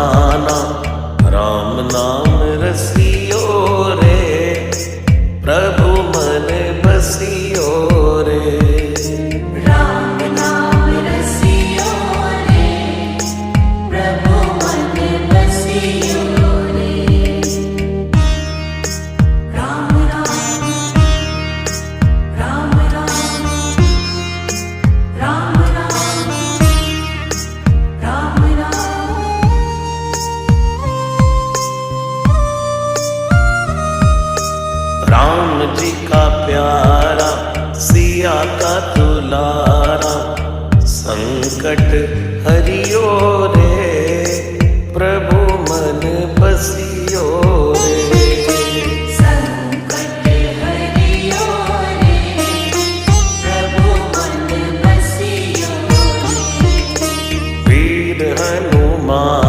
दीवाना, राम नाम रसियो रे, प्रभु मन बसियो रे। राम नाम रसियो रे, प्रभु मन बसियो रे। राम राम राम राम राम राम राम राम। राम जी का प्यारा, सिया का दुलारा, संकट हरियो रे, प्रभु मन बसियो रे। संकट हरियो रे, प्रभु मन बसियो रे। वीर हनुमान